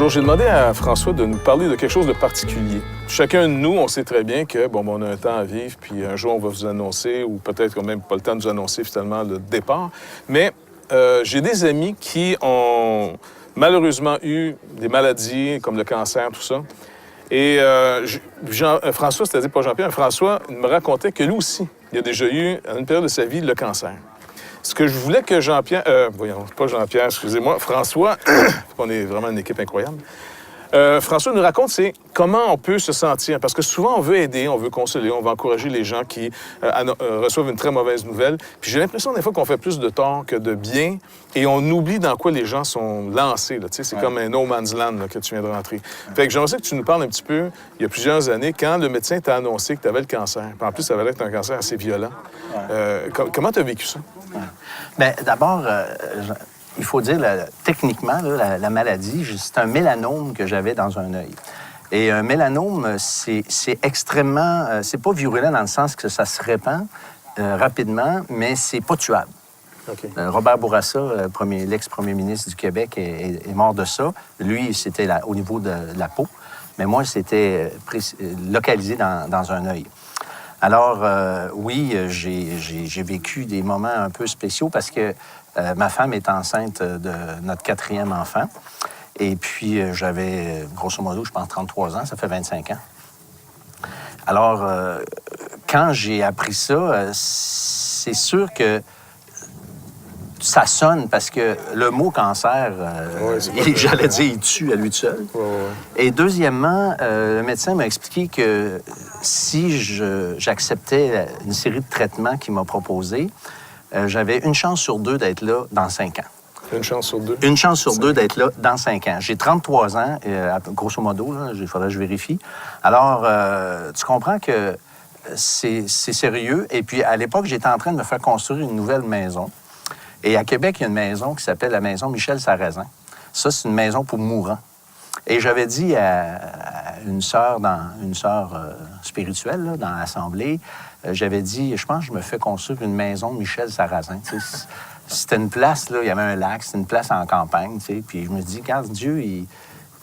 Bonjour, j'ai demandé à François de nous parler de quelque chose de particulier. Chacun de nous, on sait très bien que, on a un temps à vivre, puis un jour, on va vous annoncer, ou peut-être qu'on n'a même pas le temps de nous annoncer finalement le départ. Mais j'ai des amis qui ont malheureusement eu des maladies comme le cancer, tout ça. Et François, c'est-à-dire pas Jean-Pierre, François me racontait que lui aussi, il a déjà eu, à une période de sa vie, le cancer. Ce que je voulais que Jean-Pierre... pas Jean-Pierre, excusez-moi, François, on est vraiment une équipe incroyable. François nous raconte, c'est comment on peut se sentir. Parce que souvent, on veut aider, on veut consoler, on veut encourager les gens qui reçoivent une très mauvaise nouvelle. Puis j'ai l'impression, des fois, qu'on fait plus de tort que de bien et on oublie dans quoi les gens sont lancés. Là. C'est comme un no man's land là, que tu viens de rentrer. Fait que j'aimerais que tu nous parles un petit peu, il y a plusieurs années, quand le médecin t'a annoncé que tu avais le cancer. Puis en plus, ça avait être un cancer assez violent. Comment tu as vécu ça? Ouais. Bien, d'abord, il faut dire, techniquement, là, la maladie, c'est un mélanome que j'avais dans un œil. Et un mélanome, c'est extrêmement... c'est pas virulent dans le sens que ça se répand rapidement, mais c'est pas tuable. Okay. Robert Bourassa, l'ex-premier ministre du Québec, est mort de ça. Lui, c'était au niveau de la peau, mais moi, c'était localisé dans un œil. Alors, oui, j'ai vécu des moments un peu spéciaux parce que ma femme est enceinte de notre 4e enfant. Et puis, j'avais, grosso modo, je pense, 33 ans. Ça fait 25 ans. Alors, quand j'ai appris ça, c'est sûr que ça sonne parce que le mot cancer, j'allais dire, il tue à lui tout seul. Et deuxièmement, le médecin m'a expliqué que si j'acceptais une série de traitements qu'il m'a proposés, j'avais une chance sur 2 d'être là dans 5 ans. Une chance sur 2? Une chance sur 2 d'être là dans 5 ans. J'ai 33 ans, grosso modo, il faudrait que je vérifie. Alors, tu comprends que c'est sérieux. Et puis, à l'époque, j'étais en train de me faire construire une nouvelle maison. Et à Québec, il y a une maison qui s'appelle la maison Michel Sarrazin. Ça, c'est une maison pour mourants. Et j'avais dit à une sœur spirituelle là, dans l'Assemblée, j'avais dit, je pense que je me fais construire une maison Michel Sarrazin. C'était une place, là, il y avait un lac, c'était une place en campagne. Puis je me dis, regarde, Dieu, il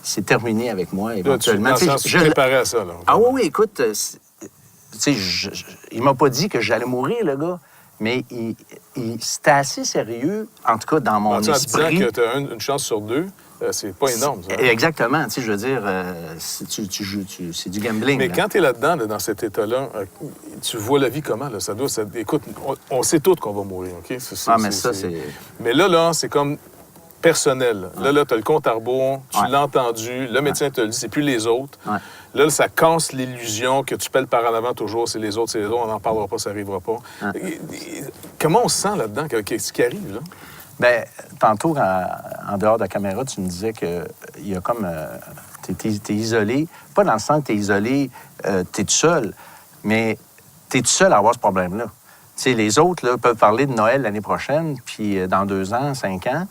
s'est terminé avec moi éventuellement. Là, tu préparais à ça, là. Ah oui, écoute, il m'a pas dit que j'allais mourir, le gars. Mais c'était assez sérieux, en tout cas dans mon esprit. En disant que tu as une chance sur 2, c'est pas énorme, ça. Exactement. Je veux dire, c'est du gambling. Mais quand tu es là-dedans, dans cet état-là, tu vois la vie comment? Là? Écoute, on sait tous qu'on va mourir, OK? Mais là, c'est comme personnel. Ouais. Là, tu as le compte à rebours, tu l'as entendu, le médecin te le dit, c'est plus les autres. Ouais. Là, ça casse l'illusion que tu pelles par en avant toujours, c'est les autres, on n'en parlera pas, ça n'arrivera pas. Ouais. Comment on se sent là-dedans? Qu'est-ce qui arrive, là? Bien, tantôt, en dehors de la caméra, tu me disais qu'il y a comme... t'es isolé. Pas dans le sens que t'es isolé, t'es tout seul, mais t'es tout seul à avoir ce problème-là. Tu sais, les autres, là, peuvent parler de Noël l'année prochaine, puis dans 2 ans, 5 ans...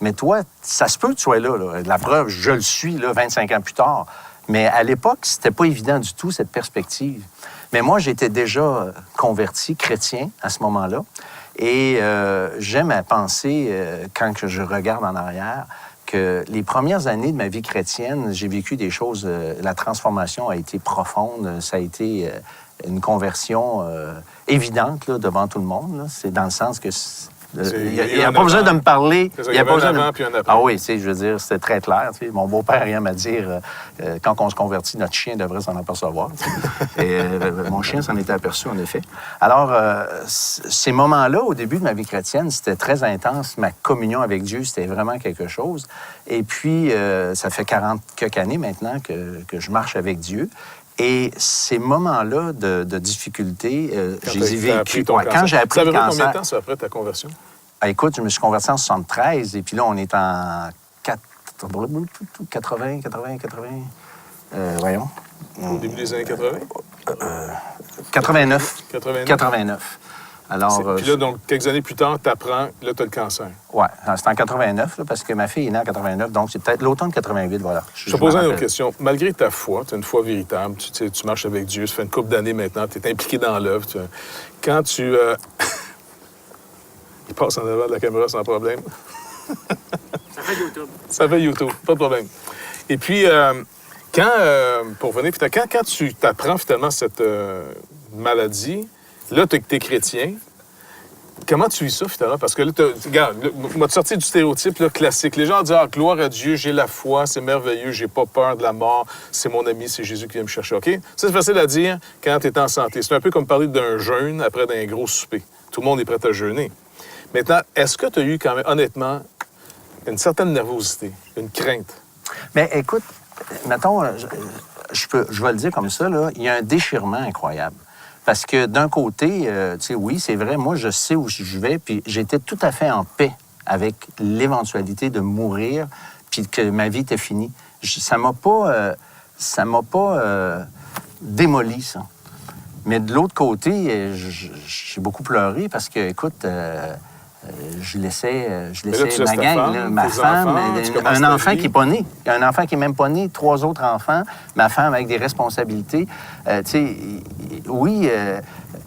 Mais toi, ça se peut que tu sois là. La preuve, je le suis, là, 25 ans plus tard. Mais à l'époque, c'était pas évident du tout, cette perspective. Mais moi, j'étais déjà converti, chrétien, à ce moment-là. Et j'aime à penser, quand je regarde en arrière, que les premières années de ma vie chrétienne, j'ai vécu des choses... la transformation a été profonde. Ça a été une conversion évidente là, devant tout le monde. Là. C'est dans le sens que... Il n'y a pas besoin de me parler. Il y a pas besoin de... puis un après. Ah oui, je veux dire, c'était très clair. Mon beau-père rien à dire. Quand on se convertit, notre chien devrait s'en apercevoir. Et mon chien s'en était aperçu, en effet. Alors, ces moments-là, au début de ma vie chrétienne, c'était très intense. Ma communion avec Dieu, c'était vraiment quelque chose. Et puis, ça fait 40 quelques années maintenant que je marche avec Dieu. Et ces moments-là de difficulté, je les ai vécus. Quand j'ai appris le cancer... combien de temps ça après ta conversion? Écoute, je me suis converti en 73, et puis là, on est en 80... voyons. Au début des années 80? 89. Alors, puis là, donc, quelques années plus tard, tu apprends, là, tu as le cancer. Oui, c'est en 89, là, parce que ma fille est née en 89, donc c'est peut-être l'automne 88, voilà. Je te pose une autre question. Malgré ta foi, tu as une foi véritable, tu marches avec Dieu, ça fait une couple d'années maintenant, tu es impliqué dans l'œuvre. Quand tu... Il passe en avant de la caméra sans problème. Ça fait YouTube. Ça fait YouTube, pas de problème. Et puis, pour revenir, quand tu t'apprends finalement cette maladie, là, tu es chrétien. Comment tu vis ça, finalement? Parce que là, regarde, m'a sorti du stéréotype là, classique. Les gens disent, ah, gloire à Dieu, j'ai la foi, c'est merveilleux, j'ai pas peur de la mort, c'est mon ami, c'est Jésus qui vient me chercher. OK? Ça, c'est facile à dire quand tu es en santé. C'est un peu comme parler d'un jeûne après d'un gros souper. Tout le monde est prêt à jeûner. Maintenant, est-ce que tu as eu quand même, honnêtement, une certaine nervosité, une crainte? Mais écoute, mettons, je vais le dire comme ça, là, il y a un déchirement incroyable. Parce que d'un côté, tu sais, oui, c'est vrai, moi, je sais où je vais, puis j'étais tout à fait en paix avec l'éventualité de mourir, puis que ma vie était finie. Ça m'a pas démoli, ça. Mais de l'autre côté, j'ai beaucoup pleuré parce que, écoute, je laissais ma gang, là, ma femme, un enfant qui n'est pas né. Un enfant qui n'est même pas né, 3 autres enfants, ma femme avec des responsabilités. Tu sais, oui,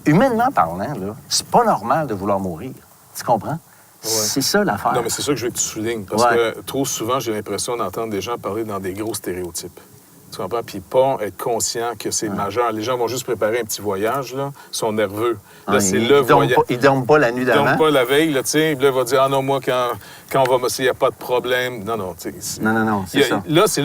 humainement parlant, là, c'est pas normal de vouloir mourir. Tu comprends? Ouais. C'est ça l'affaire. Non, mais c'est ça que je veux que tu soulignes. Parce que trop souvent, j'ai l'impression d'entendre des gens parler dans des gros stéréotypes. Tu comprends? Puis pas être conscient que c'est majeur. Les gens vont juste préparer un petit voyage, là, sont nerveux. Là, c'est le voyage. Ils dorment pas la nuit d'avant. Ils dorment pas la veille, là, tu sais. Là, il va dire, ah non, moi, quand on va m'essayer, il n'y a pas de problème. Non, tu sais. Non, c'est ça. Là, c'est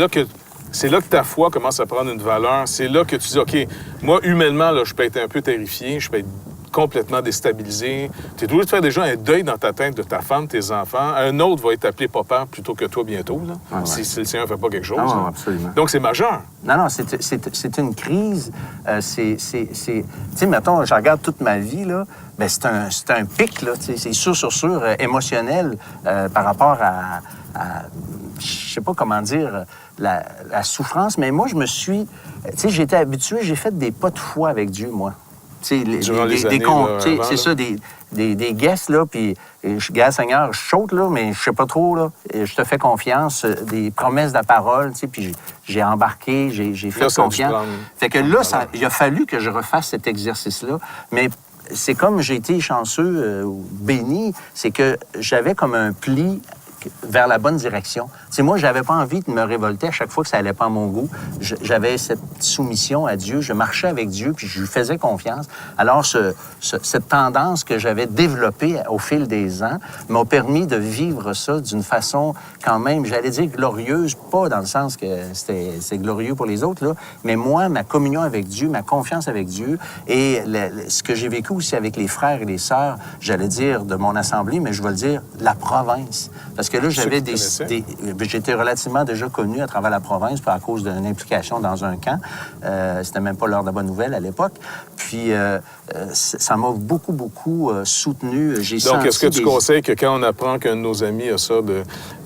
là que ta foi commence à prendre une valeur. C'est là que tu dis, OK, moi, humainement, là, je peux être un peu terrifié, je peux être complètement déstabilisé. Tu es obligé de faire déjà un deuil dans ta tête de ta femme, tes enfants. Un autre va être appelé papa plutôt que toi bientôt, là, si le Seigneur ne fait pas quelque chose. Ah, absolument. Donc, c'est majeur. Non, c'est une crise. Tu sais, mettons, je regarde toute ma vie, là, bien, c'est un pic, là, c'est sûr, émotionnel par rapport à je sais pas comment dire, la souffrance, mais moi, je me suis... Tu sais, j'étais habitué, j'ai fait des pas de foi avec Dieu, moi. Tu sais, des comptes, c'est ça, des guests, là, puis je dis, Seigneur, je saute, là, mais je sais pas trop, là, et je te fais confiance, des promesses de la parole, tu sais, puis j'ai embarqué, j'ai fait confiance. Fait que là, il a fallu que je refasse cet exercice-là, mais c'est comme j'ai été chanceux, béni, c'est que j'avais comme un pli vers la bonne direction. Tu sais, moi, j'avais pas envie de me révolter à chaque fois que ça allait pas à mon goût. J'avais cette soumission à Dieu, je marchais avec Dieu, puis je lui faisais confiance. Alors, cette tendance que j'avais développée au fil des ans m'a permis de vivre ça d'une façon quand même, j'allais dire glorieuse, pas dans le sens que c'est glorieux pour les autres, là, mais moi, ma communion avec Dieu, ma confiance avec Dieu, et ce que j'ai vécu aussi avec les frères et les sœurs, j'allais dire de mon assemblée, mais je vais le dire, la province. Parce que là, j'avais j'étais relativement déjà connu à travers la province à cause d'une implication dans un camp. C'était même pas l'heure de la bonne nouvelle à l'époque. Puis, ça m'a beaucoup soutenu. Donc, est-ce que tu conseilles que quand on apprend qu'un de nos amis a ça,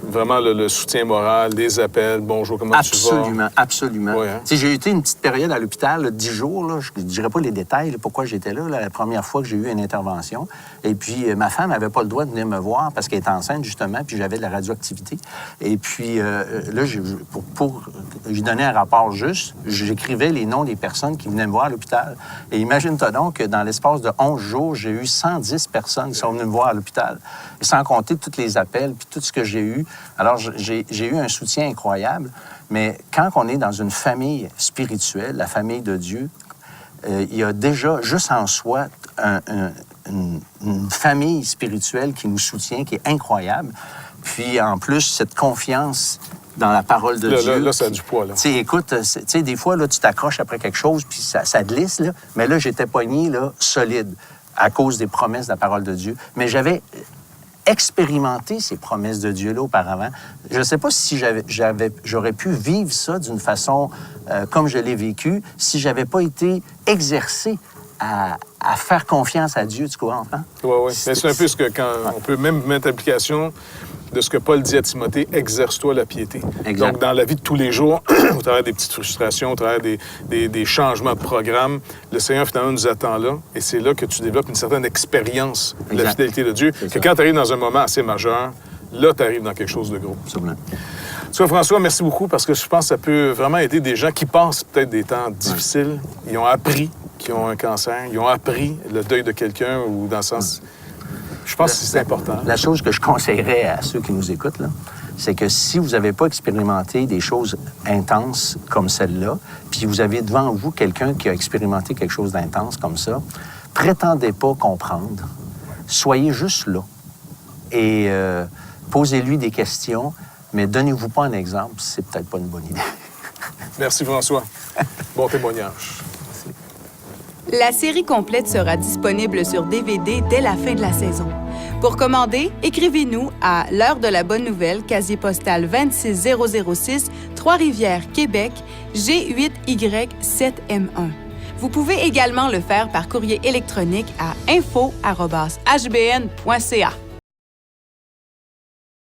vraiment le soutien moral, des appels, bonjour, comment tu vas? Absolument. Ouais, hein? Tu sais, j'ai été une petite période à l'hôpital, là, 10 jours. Là, je ne dirais pas les détails, là, pourquoi j'étais là, la première fois que j'ai eu une intervention. Et puis, ma femme n'avait pas le droit de venir me voir parce qu'elle était enceinte, justement, puis j'avais de la radioactivité. Et puis, là, pour lui donner un rapport juste, j'écrivais les noms des personnes qui venaient me voir à l'hôpital. Et imagine-toi donc que dans l'espace de 11 jours, j'ai eu 110 personnes qui sont venues me voir à l'hôpital. Et sans compter tous les appels, puis tout ce que j'ai eu. Alors, j'ai eu un soutien incroyable. Mais quand on est dans une famille spirituelle, la famille de Dieu, il y a déjà, juste en soi, une famille spirituelle qui nous soutient, qui est incroyable. Puis, en plus, cette confiance dans la parole de Dieu. Là, ça a du poids, là. Tu sais, écoute, des fois, là, tu t'accroches après quelque chose, puis ça glisse, là. Mais là, j'étais pogné, là, solide, à cause des promesses de la parole de Dieu. Mais j'avais expérimenté ces promesses de Dieu-là auparavant. Je ne sais pas si j'aurais pu vivre ça d'une façon comme je l'ai vécu si j'avais pas été exercé à faire confiance à Dieu, tu comprends? Oui. Mais c'est un peu ce que on peut même mettre application de ce que Paul dit à Timothée, exerce-toi la piété. Exact. Donc, dans la vie de tous les jours, au travers des petites frustrations, au travers des changements de programme, le Seigneur, finalement, nous attend là. Et c'est là que tu développes une certaine expérience de la fidélité de Dieu. Que quand tu arrives dans un moment assez majeur, là, tu arrives dans quelque chose de gros. Absolument. Tu vois, François, merci beaucoup parce que je pense que ça peut vraiment aider des gens qui passent peut-être des temps difficiles. Ils ont appris qu'ils ont un cancer. Ils ont appris le deuil de quelqu'un ou dans le sens... Je pense que c'est important. La chose que je conseillerais à ceux qui nous écoutent, là, c'est que si vous n'avez pas expérimenté des choses intenses comme celle-là, puis vous avez devant vous quelqu'un qui a expérimenté quelque chose d'intense comme ça, prétendez pas comprendre. Soyez juste là. Et posez-lui des questions, mais donnez-vous pas un exemple, c'est peut-être pas une bonne idée. Merci, François. Bon témoignage. La série complète sera disponible sur DVD dès la fin de la saison. Pour commander, écrivez-nous à l'heure de la bonne nouvelle, casier postal 26006, Trois-Rivières, Québec, G8Y7M1. Vous pouvez également le faire par courrier électronique à info@hbn.ca.